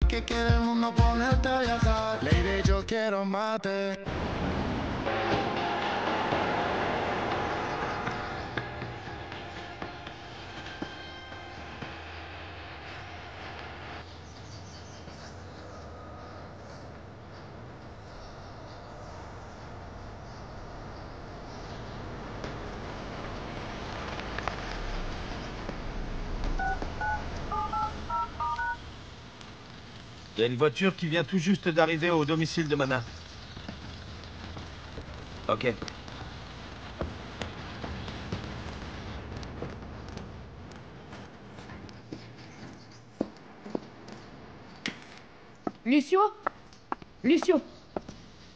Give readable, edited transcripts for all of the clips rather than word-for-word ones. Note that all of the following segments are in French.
que quiere el mundo ponerte a viajar. Lady, yo quiero mate. Il y a une voiture qui vient tout juste d'arriver au domicile de Mana. Ok. Lucio? Lucio!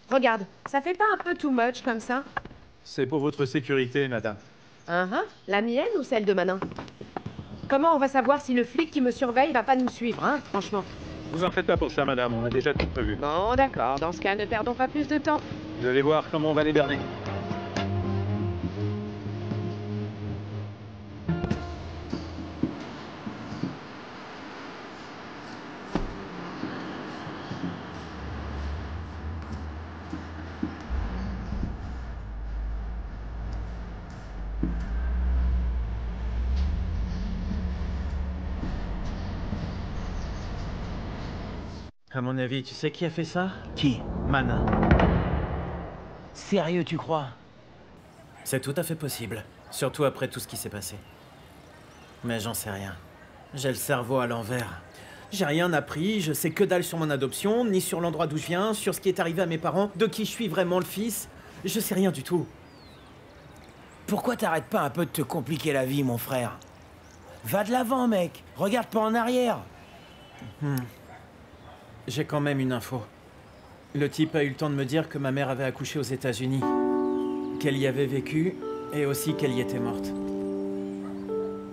Regarde, ça fait pas un peu too much comme ça? C'est pour votre sécurité, madame. La mienne ou celle de Manin? Comment on va savoir si le flic qui me surveille va pas nous suivre, hein, franchement? Vous en faites pas pour ça, madame, on a déjà tout prévu. Bon, d'accord, dans ce cas, ne perdons pas plus de temps. Vous allez voir comment on va les berner. À mon avis, tu sais qui a fait ça? Qui? Mana. Sérieux, tu crois? C'est tout à fait possible, surtout après tout ce qui s'est passé. Mais j'en sais rien. J'ai le cerveau à l'envers. J'ai rien appris, je sais que dalle sur mon adoption, ni sur l'endroit d'où je viens, sur ce qui est arrivé à mes parents, de qui je suis vraiment le fils. Je sais rien du tout. Pourquoi t'arrêtes pas un peu de te compliquer la vie, mon frère? Va de l'avant, mec. Regarde pas en arrière. J'ai quand même une info. Le type a eu le temps de me dire que ma mère avait accouché aux États-Unis, qu'elle y avait vécu, et aussi qu'elle y était morte.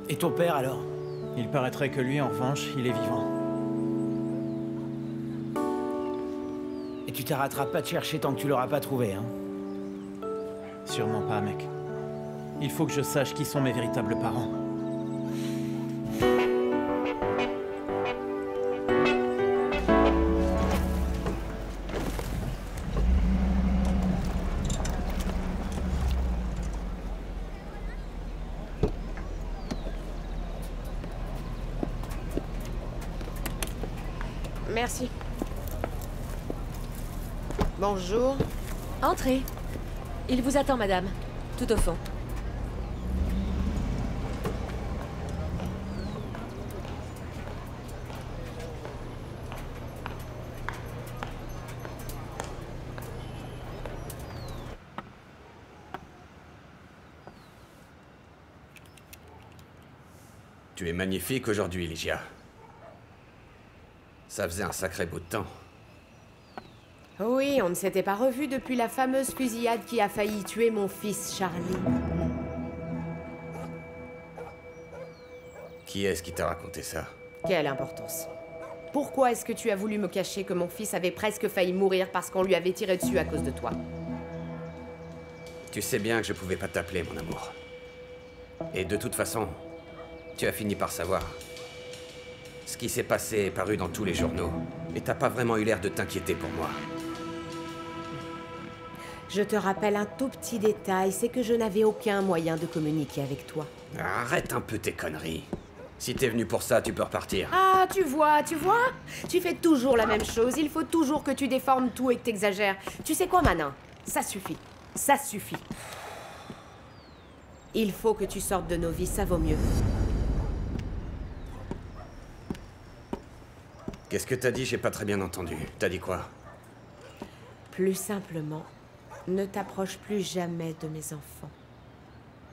Et ton père, alors? Il paraîtrait que lui, en revanche, il est vivant. Et tu t'arrêteras pas de chercher tant que tu l'auras pas trouvé, hein? Sûrement pas, mec. Il faut que je sache qui sont mes véritables parents. Merci. Bonjour. Entrez. Il vous attend, madame. Tout au fond. Tu es magnifique aujourd'hui, Lygia. Ça faisait un sacré bout de temps. Oui, on ne s'était pas revus depuis la fameuse fusillade qui a failli tuer mon fils Charlie. Qui est-ce qui t'a raconté ça? Quelle importance. Pourquoi est-ce que tu as voulu me cacher que mon fils avait presque failli mourir parce qu'on lui avait tiré dessus à cause de toi? Tu sais bien que je pouvais pas t'appeler, mon amour. Et de toute façon, tu as fini par savoir. Ce qui s'est passé est paru dans tous les journaux. Et t'as pas vraiment eu l'air de t'inquiéter pour moi. Je te rappelle un tout petit détail, c'est que je n'avais aucun moyen de communiquer avec toi. Arrête un peu tes conneries. Si t'es venu pour ça, tu peux repartir. Ah, tu vois? Tu fais toujours la même chose, il faut toujours que tu déformes tout et que t'exagères. Tu sais quoi, Manin? Ça suffit. Ça suffit. Il faut que tu sortes de nos vies, ça vaut mieux. Qu'est-ce que t'as dit? J'ai pas très bien entendu. T'as dit quoi? Plus simplement, ne t'approche plus jamais de mes enfants.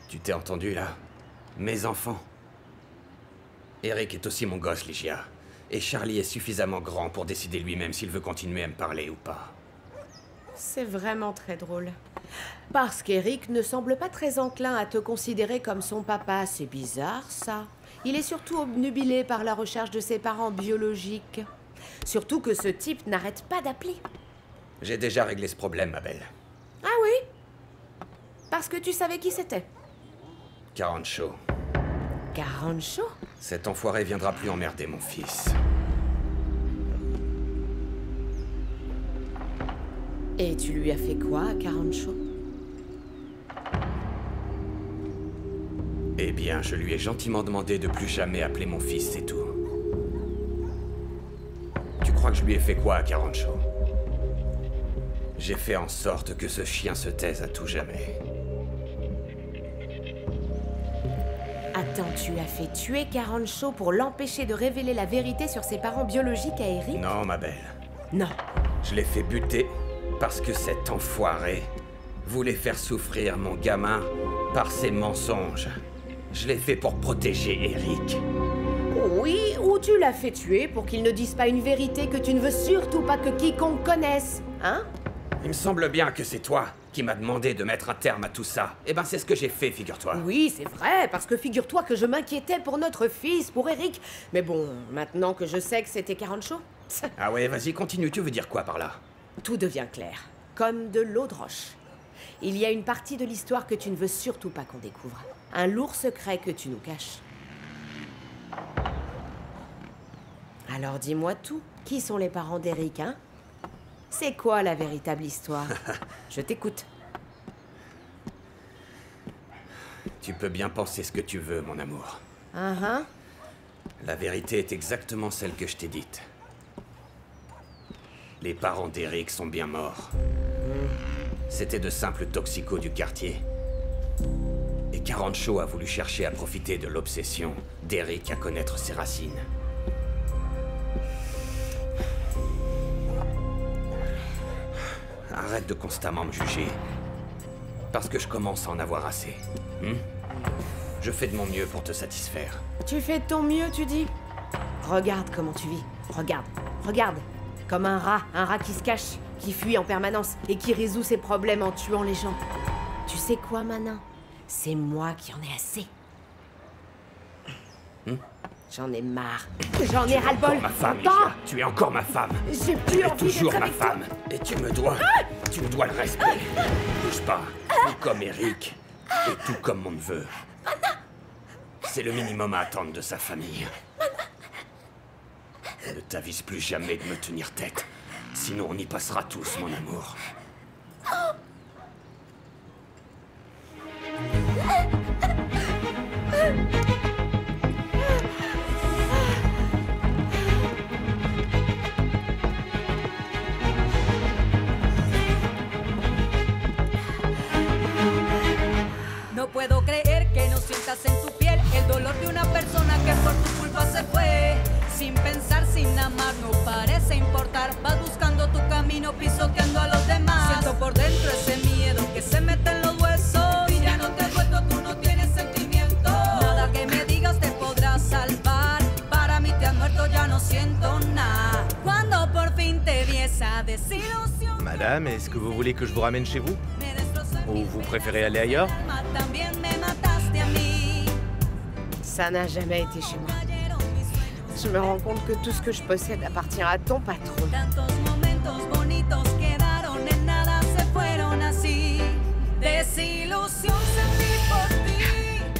Tu t'es entendu, là? Mes enfants. Eric est aussi mon gosse, Lygia. Et Charlie est suffisamment grand pour décider lui-même s'il veut continuer à me parler ou pas. C'est vraiment très drôle. Parce qu'Eric ne semble pas très enclin à te considérer comme son papa. C'est bizarre, ça. Il est surtout obnubilé par la recherche de ses parents biologiques. Surtout que ce type n'arrête pas d'appeler. J'ai déjà réglé ce problème, ma belle. Ah oui? Parce que tu savais qui c'était? Carancho. Carancho? Cet enfoiré viendra plus emmerder mon fils. Et tu lui as fait quoi à Carancho? Eh bien, je lui ai gentiment demandé de plus jamais appeler mon fils, c'est tout. Tu crois que je lui ai fait quoi à Carancho? J'ai fait en sorte que ce chien se taise à tout jamais. Attends, tu as fait tuer Carancho pour l'empêcher de révéler la vérité sur ses parents biologiques à Eric? Non, ma belle. Non. Je l'ai fait buter parce que cet enfoiré voulait faire souffrir mon gamin par ses mensonges. Je l'ai fait pour protéger Eric. Oui, ou tu l'as fait tuer pour qu'il ne dise pas une vérité que tu ne veux surtout pas que quiconque connaisse, hein? Il me semble bien que c'est toi qui m'as demandé de mettre un terme à tout ça. Eh ben, c'est ce que j'ai fait, figure-toi. Oui, c'est vrai, parce que figure-toi que je m'inquiétais pour notre fils, pour Eric. Mais bon, maintenant que je sais que c'était Carancho, Ah ouais, vas-y, continue, tu veux dire quoi par là? tout devient clair, comme de l'eau de roche. Il y a une partie de l'histoire que tu ne veux surtout pas qu'on découvre. Un lourd secret que tu nous caches. Alors dis-moi tout. Qui sont les parents d'Eric, hein? C'est quoi la véritable histoire? Je t'écoute. Tu peux bien penser ce que tu veux, mon amour. Ah. La vérité est exactement celle que je t'ai dite. Les parents d'Eric sont bien morts. C'était de simples toxicos du quartier. Et Carancho a voulu chercher à profiter de l'obsession d'Eric à connaître ses racines. Arrête de constamment me juger. Parce que je commence à en avoir assez. Je fais de mon mieux pour te satisfaire. Tu fais de ton mieux, tu dis? Regarde comment tu vis. Regarde. Comme un rat qui se cache, qui fuit en permanence et qui résout ses problèmes en tuant les gens. Tu sais quoi, Manin? C'est moi qui en ai assez. J'en ai marre. J'en ai ras-le-bol. Ma femme, Entends? Isha. Tu es encore ma femme. J'ai plus envie Toujours d'être ma avec toi. femme. Et tu me dois le respect. Bouge pas. Tout comme Eric. Et tout comme mon neveu. C'est le minimum à attendre de sa famille. Ne t'avise plus jamais de me tenir tête. Sinon on y passera tous, mon amour. No puedo creer que no sientas en tu piel el dolor de una persona que por tu culpa se fue. Sin pensar, sin amar, no parece importar. Vas buscando tu camino, pisoteando a los demás. Siento por dentro ese miedo que se mete en los huesos. Y ya no te has vuelto, tú no tienes sentimiento. Nada que me digas te podrá salvar. Para mí te has muerto, ya no siento nada. Cuando por fin te vi esa desilusión. Madame, est-ce que vous voulez que je vous ramène chez vous? Ou vous préférez aller ailleurs? Ça n'a jamais été chez moi. Je me rends compte que tout ce que je possède appartient à ton patron.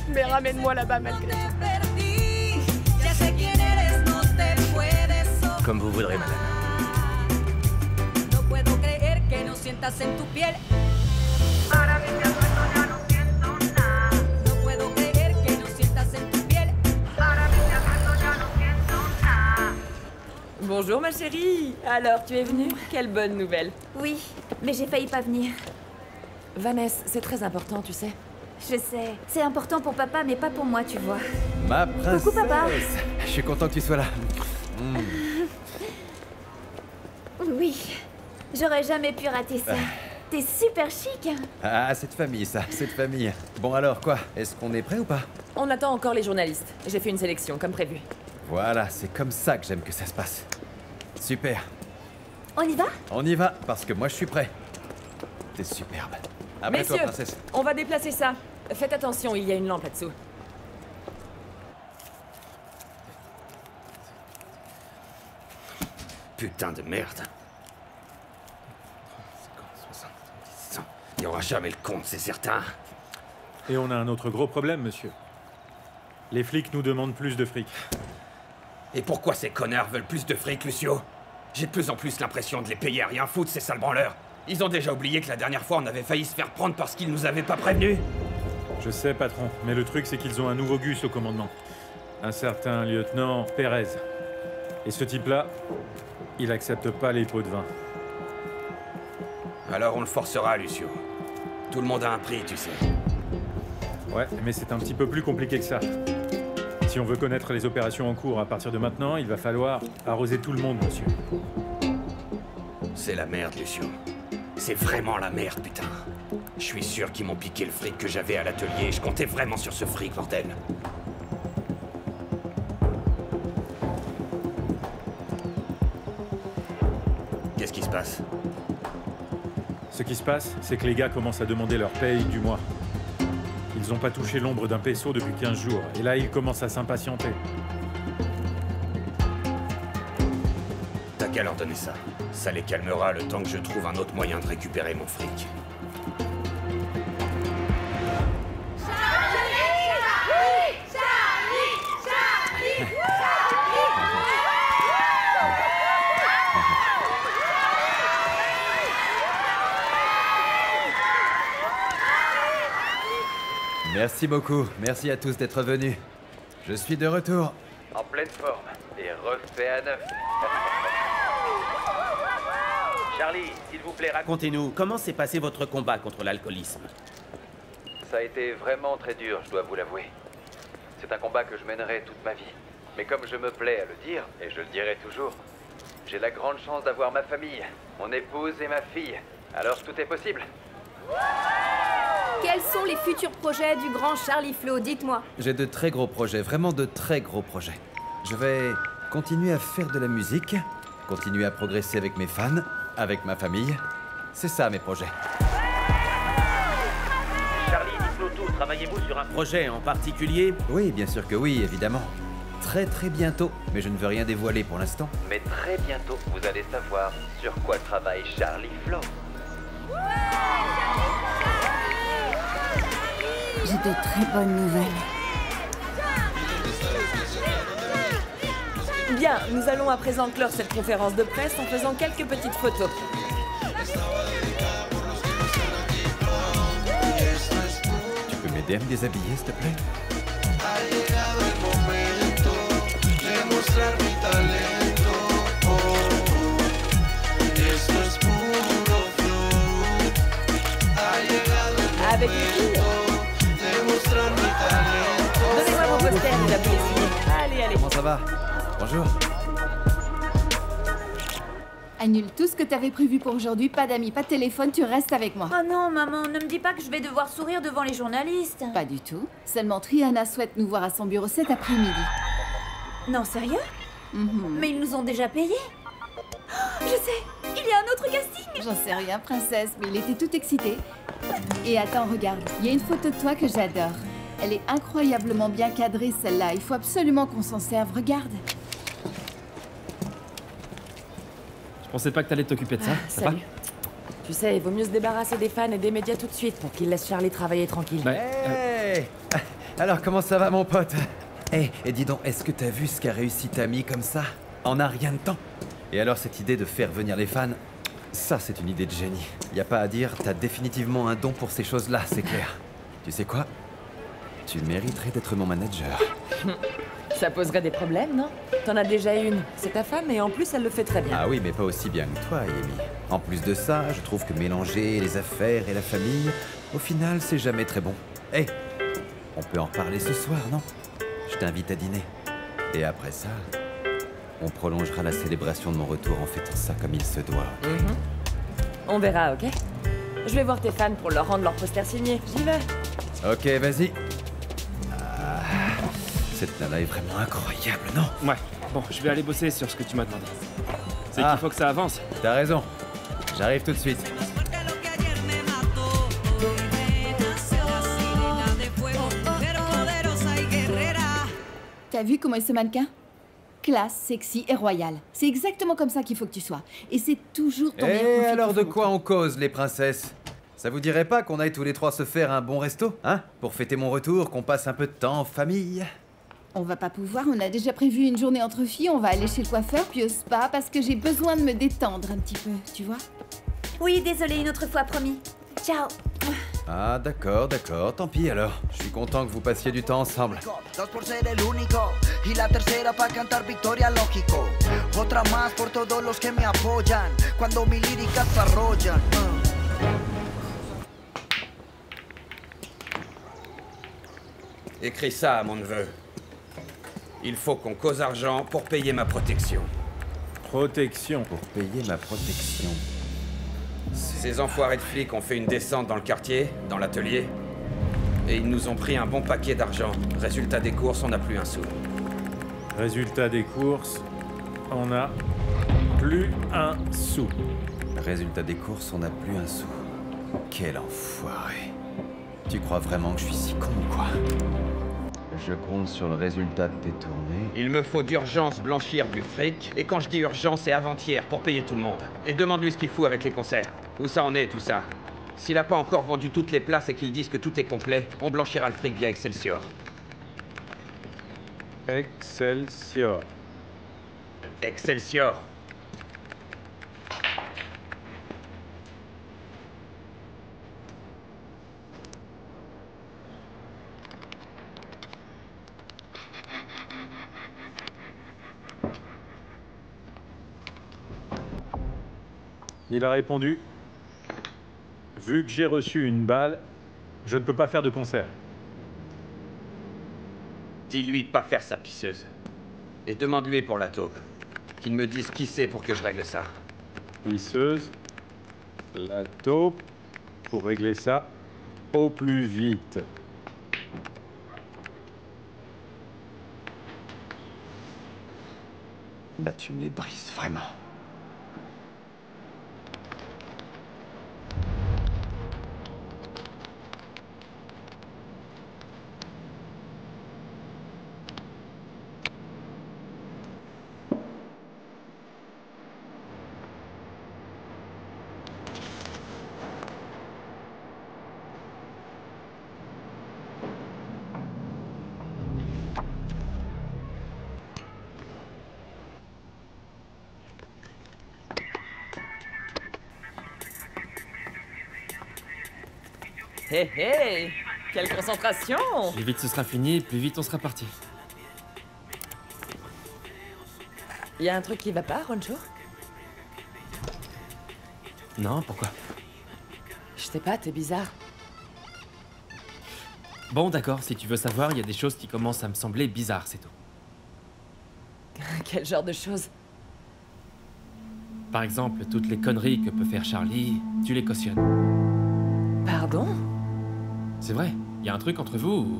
Mais ramène-moi là-bas malgré tout. Comme vous voudrez, madame. No puedo creer que no sientas en tu piel. Bonjour ma chérie. Alors, tu es venue? Quelle bonne nouvelle. Oui, mais j'ai failli pas venir. Vanessa, c'est très important, tu sais. Je sais. C'est important pour papa, mais pas pour moi, tu vois. Ma princesse. Coucou, papa. Je suis content que tu sois là. Oui, j'aurais jamais pu rater ça. T'es super chic. Ah, cette famille, ça, cette famille. Bon alors, quoi? Est-ce qu'on est prêt ou pas? On attend encore les journalistes. J'ai fait une sélection, comme prévu. Voilà, c'est comme ça que j'aime que ça se passe. Super. On y va? On y va, parce que moi je suis prêt. T'es superbe. Après toi, Messieurs, princesse. on va déplacer ça. Faites attention, il y a une lampe là-dessous. Putain de merde. 70, 100. Il n'y aura jamais le compte, c'est certain. Et on a un autre gros problème, monsieur. Les flics nous demandent plus de fric. Et pourquoi ces connards veulent plus de fric, Lucio? J'ai de plus en plus l'impression de les payer à rien foutre, ces sales branleurs. Ils ont déjà oublié que la dernière fois, on avait failli se faire prendre parce qu'ils nous avaient pas prévenus. Je sais, patron, mais le truc, c'est qu'ils ont un nouveau Gus au commandement. Un certain lieutenant Pérez. Et ce type-là, il accepte pas les pots de vin. Alors on le forcera, Lucio. Tout le monde a un prix, tu sais. Ouais, mais c'est un petit peu plus compliqué que ça. Si on veut connaître les opérations en cours à partir de maintenant, il va falloir arroser tout le monde, monsieur. C'est la merde, Lucio. C'est vraiment la merde, putain. Je suis sûr qu'ils m'ont piqué le fric que j'avais à l'atelier. Je comptais vraiment sur ce fric, bordel. Qu'est-ce qui se passe? Ce qui se passe, c'est que les gars commencent à demander leur paye du mois. Ils n'ont pas touché l'ombre d'un peso depuis 15 jours, et là, ils commencent à s'impatienter. T'as qu'à leur donner ça. Ça les calmera le temps que je trouve un autre moyen de récupérer mon fric. Merci beaucoup. Merci à tous d'être venus. Je suis de retour. En pleine forme et refait à neuf. Charlie, s'il vous plaît, Racontez-nous, comment s'est passé votre combat contre l'alcoolisme? Ça a été vraiment très dur, je dois vous l'avouer. C'est un combat que je mènerai toute ma vie. Mais comme je me plais à le dire, et je le dirai toujours, j'ai la grande chance d'avoir ma famille, mon épouse et ma fille. Alors tout est possible. Quels sont les futurs projets du grand Charlie Flo? Dites-moi. J'ai de très gros projets, vraiment de très gros projets. Je vais continuer à faire de la musique, continuer à progresser avec mes fans, avec ma famille. C'est ça mes projets. Charlie, dites-nous tout. Travaillez-vous sur un projet en particulier? Oui, bien sûr que oui, évidemment. Très très bientôt, mais je ne veux rien dévoiler pour l'instant. Mais très bientôt, vous allez savoir sur quoi travaille Charlie Flo. J'ai de très bonnes nouvelles. Bien, nous allons à présent clore cette conférence de presse en faisant quelques petites photos. Tu peux m'aider à me déshabiller, s'il te plaît? Avec les filles. Donnez-moi vos posters, il va vous les signer. Allez, allez. Comment ça va? Bonjour. Annule tout ce que t'avais prévu pour aujourd'hui, pas d'amis, pas de téléphone, tu restes avec moi. Oh non, maman, ne me dis pas que je vais devoir sourire devant les journalistes. Pas du tout. Seulement Triana souhaite nous voir à son bureau cet après-midi. Non, sérieux? Mais ils nous ont déjà payé. Oh, je sais, il y a un autre casting. J'en sais rien, princesse, mais il était tout excité. Et attends, regarde, il y a une photo de toi que j'adore. Elle est incroyablement bien cadrée, celle-là. Il faut absolument qu'on s'en serve, regarde. Je pensais pas que t'allais t'occuper de ça. Ça va? Salut. Tu sais, il vaut mieux se débarrasser des fans et des médias tout de suite pour qu'ils laissent Charlie travailler tranquille. Hey Alors, comment ça va, mon pote? Et dis donc, est-ce que t'as vu ce qu'a réussi Tammy comme ça? En un rien de temps. Et alors, cette idée de faire venir les fans, ça, c'est une idée de génie. Y a pas à dire, t'as définitivement un don pour ces choses-là, c'est clair. Tu sais quoi? Tu mériterais d'être mon manager. Ça poserait des problèmes, non? T'en as déjà une. C'est ta femme et en plus, elle le fait très bien. Ah oui, mais pas aussi bien que toi, Amy. En plus de ça, je trouve que mélanger les affaires et la famille, au final, c'est jamais très bon. Hé, on peut en parler ce soir, non? Je t'invite à dîner. Et après ça, on prolongera la célébration de mon retour en fêtant ça comme il se doit. On verra, ok? Je vais voir tes fans pour leur rendre leur poster signé. J'y vais. Ok, vas-y. Cette nana est vraiment incroyable, non? Ouais. Bon, je vais aller bosser sur ce que tu m'as demandé. C'est qu'il faut que ça avance. T'as raison. J'arrive tout de suite. T'as vu comment est ce mannequin? Classe, sexy et royal. C'est exactement comme ça qu'il faut que tu sois. Et c'est toujours ton meilleur profil. Et alors de quoi on cause, les princesses? Ça vous dirait pas qu'on aille tous les trois se faire un bon resto, hein? Pour fêter mon retour, qu'on passe un peu de temps en famille? On va pas pouvoir, on a déjà prévu une journée entre filles, on va aller chez le coiffeur puis au spa parce que j'ai besoin de me détendre un petit peu, tu vois? Oui, désolé, une autre fois, promis. Ciao. Ah, d'accord, tant pis alors. Je suis content que vous passiez du temps ensemble. Dos por ser el único y la tercera pa' cantar victoria lógico. Otra más por todos los que me apoyan cuando mi lírica se arrollan. Écris ça à mon neveu. Il faut qu'on cause argent pour payer ma protection. Protection. Pour payer ma protection. Ces enfoirés de flics ont fait une descente dans le quartier, dans l'atelier, et ils nous ont pris un bon paquet d'argent. Résultat des courses, on n'a plus un sou. Résultat des courses, on n'a plus un sou. Résultat des courses, on n'a plus un sou. Quel enfoiré. Tu crois vraiment que je suis si con ou quoi? Je compte sur le résultat de tes tournées. Il me faut d'urgence blanchir du fric, et quand je dis urgence, c'est avant-hier, pour payer tout le monde. Et demande-lui ce qu'il fout avec les concerts. Où ça en est, tout ça? S'il a pas encore vendu toutes les places et qu'ils disent que tout est complet, on blanchira le fric via Excelsior. Excelsior. Excelsior. Il a répondu: vu que j'ai reçu une balle, je ne peux pas faire de concert. Dis-lui de pas faire sa pisseuse. Et demande-lui pour la taupe. Qu'il me dise qui c'est pour que je règle ça. Pisseuse, la taupe, pour régler ça au plus vite. Là, tu me les brises, vraiment. Hé hé, quelle concentration! Plus vite ce sera fini, plus vite on sera parti. Y a un truc qui va pas, Roncho? Non, pourquoi? Je sais pas, t'es bizarre. Bon, d'accord, si tu veux savoir, il y a des choses qui commencent à me sembler bizarres, c'est tout. Quel genre de choses? Par exemple, toutes les conneries que peut faire Charlie, tu les cautionnes. Pardon? C'est vrai, il y a un truc entre vous ou...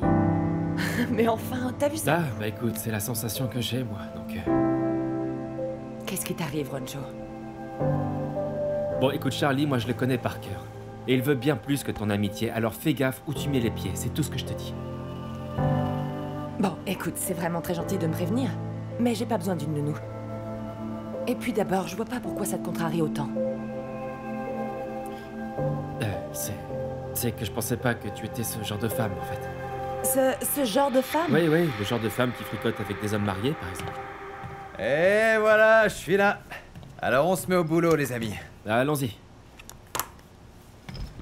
Mais enfin, t'as vu ça? Ah, bah écoute, c'est la sensation que j'ai, moi, donc... Qu'est-ce qui t'arrive, Roncho? Bon, écoute, Charlie, moi je le connais par cœur. Et il veut bien plus que ton amitié, alors fais gaffe où tu mets les pieds, c'est tout ce que je te dis. Bon, écoute, c'est vraiment très gentil de me prévenir, mais j'ai pas besoin d'une nounou. Et puis d'abord, je vois pas pourquoi ça te contrarie autant. C'est que je pensais pas que tu étais ce genre de femme, en fait. Ce genre de femme? Oui, oui, le genre de femme qui fricote avec des hommes mariés, par exemple. Et voilà, je suis là. Alors on se met au boulot, les amis. Allons-y.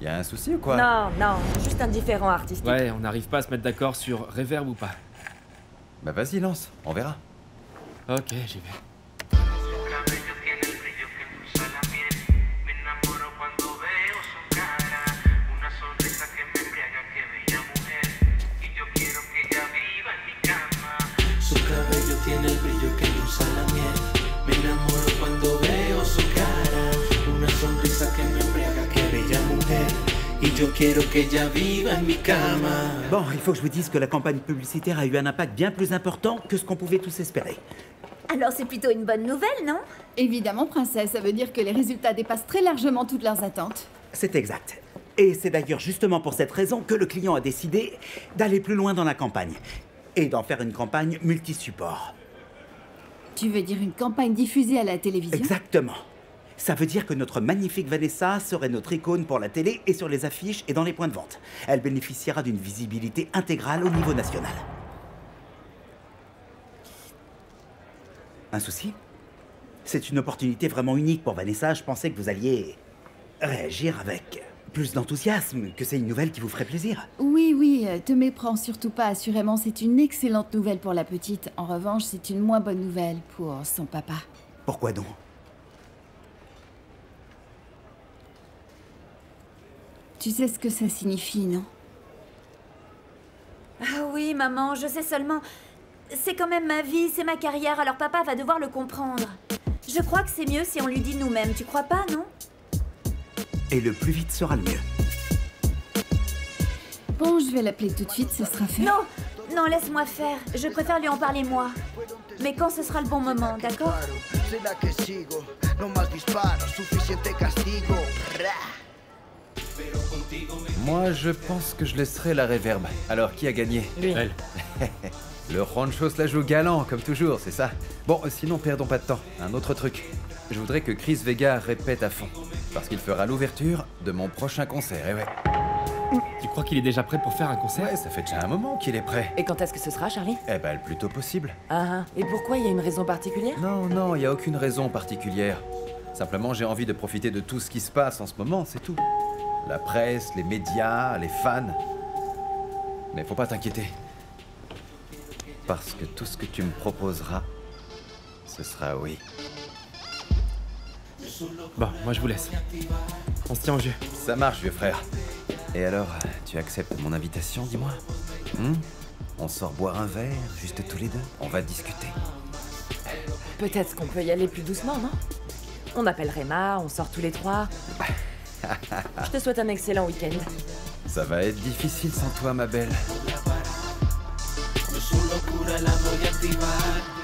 Y a un souci ou quoi? Non, non, juste un différent artistique. Ouais, on n'arrive pas à se mettre d'accord sur reverb ou pas. Bah vas-y, lance, on verra. Ok, j'y vais. Tiene el brillo que endulza la miel. Me enamoro cuando veo su cara. Una sonrisa que me embriaga, qué bella mujer. Y yo quiero que ella viva en mi cama. Bon, il faut que je vous dise que la campagne publicitaire a eu un impact bien plus important que ce qu'on pouvait tous espérer. Alors c'est plutôt une bonne nouvelle, non? Évidemment, princesse, ça veut dire que les résultats dépassent très largement toutes leurs attentes. C'est exact. Et c'est d'ailleurs justement pour cette raison que le client a décidé d'aller plus loin dans la campagne. Et d'en faire une campagne multi-support. Tu veux dire une campagne diffusée à la télévision? Exactement. Ça veut dire que notre magnifique Vanessa serait notre icône pour la télé et sur les affiches et dans les points de vente. Elle bénéficiera d'une visibilité intégrale au niveau national. Un souci? C'est une opportunité vraiment unique pour Vanessa. Je pensais que vous alliez réagir avec plus d'enthousiasme, que c'est une nouvelle qui vous ferait plaisir. Oui, te méprends surtout pas. Assurément, c'est une excellente nouvelle pour la petite. En revanche, c'est une moins bonne nouvelle pour son papa. Pourquoi donc? Tu sais ce que ça signifie, non? Ah oui, maman, je sais seulement... C'est quand même ma vie, c'est ma carrière, alors papa va devoir le comprendre. Je crois que c'est mieux si on lui dit nous-mêmes, tu crois pas, non? Et le plus vite sera le mieux. Bon, je vais l'appeler tout de suite, ce sera fait. Non, non, laisse-moi faire. Je préfère lui en parler moi. Mais quand ce sera le bon moment, d'accord? Moi, je pense que je laisserai la réverb. Alors, qui a gagné? Lui. Elle. Le Rancho se la joue galant, comme toujours, c'est ça? Bon, sinon, perdons pas de temps. Un autre truc. Je voudrais que Chris Vega répète à fond. Parce qu'il fera l'ouverture de mon prochain concert, et ouais. Tu crois qu'il est déjà prêt pour faire un concert? Ouais, ça fait déjà un moment qu'il est prêt. Et quand est-ce que ce sera, Charlie? Eh ben, le plus tôt possible. Ah, et pourquoi? Il y a une raison particulière? Non, il n'y a aucune raison particulière. Simplement, j'ai envie de profiter de tout ce qui se passe en ce moment, c'est tout. La presse, les médias, les fans. Mais faut pas t'inquiéter. Parce que tout ce que tu me proposeras, ce sera oui. Bon, moi je vous laisse. On se tient au jeu. Ça marche, vieux frère. Et alors, tu acceptes mon invitation, dis-moi? On sort boire un verre, juste tous les deux. On va discuter. Peut-être qu'on peut y aller plus doucement, non? On appelle Rema, on sort tous les trois. Je te souhaite un excellent week-end. Ça va être difficile sans toi, ma belle. Su locura la voy a activar.